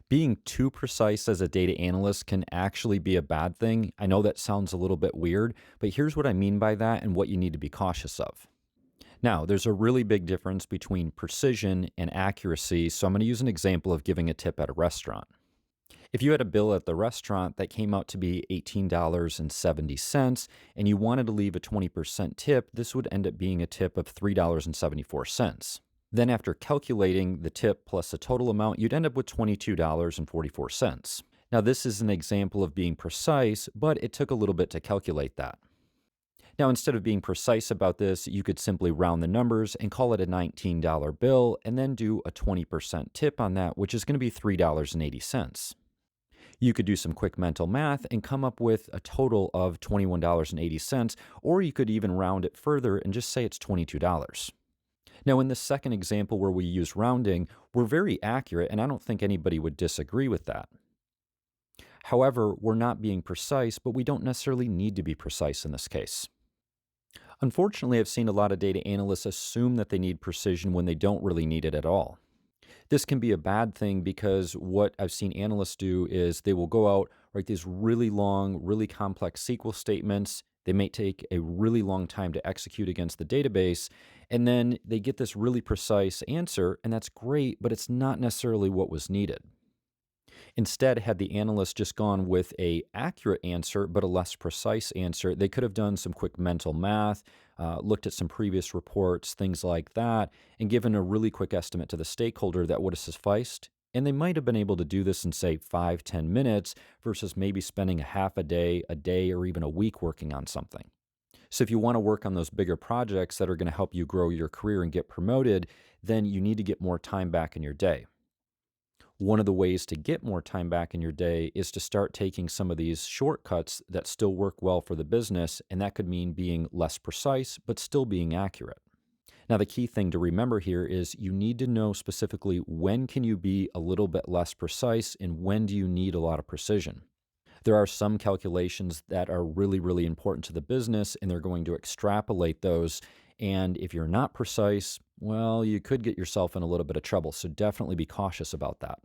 Being too precise as a data analyst can actually be a bad thing. I know that sounds a little bit weird, but here's what I mean by that and what you need to be cautious of. Now, there's a really big difference between precision and accuracy, so I'm going to use an example of giving a tip at a restaurant. If you had a bill at the restaurant that came out to be $18.70 and you wanted to leave a 20% tip, this would end up being a tip of $3.74. Then, after calculating the tip plus the total amount, you'd end up with $22.44. Now, this is an example of being precise, but it took a little bit to calculate that. Now, instead of being precise about this, you could simply round the numbers and call it a $19 bill and then do a 20% tip on that, which is going to be $3.80. You could do some quick mental math and come up with a total of $21.80, or you could even round it further and just say it's $22. Now, in the second example where we use rounding, we're very accurate, and I don't think anybody would disagree with that. However, we're not being precise, but we don't necessarily need to be precise in this case. Unfortunately, I've seen a lot of data analysts assume that they need precision when they don't really need it at all. This can be a bad thing because what I've seen analysts do is they will go out, write these really long, really complex SQL statements. They may take a really long time to execute against the database, and then they get this really precise answer, and that's great, but it's not necessarily what was needed. Instead, had the analyst just gone with a accurate answer but a less precise answer, they could have done some quick mental math, looked at some previous reports, things like that, and given a really quick estimate to the stakeholder that would have sufficed. And they might have been able to do this in, say, 5-10 minutes versus maybe spending a half a day, or even a week working on something. So if you want to work on those bigger projects that are going to help you grow your career and get promoted, then you need to get more time back in your day. One of the ways to get more time back in your day is to start taking some of these shortcuts that still work well for the business, and that could mean being less precise, but still being accurate. Now, the key thing to remember here is you need to know specifically when can you be a little bit less precise and when do you need a lot of precision. There are some calculations that are really, really important to the business, and they're going to extrapolate those. And if you're not precise, well, you could get yourself in a little bit of trouble. So definitely be cautious about that.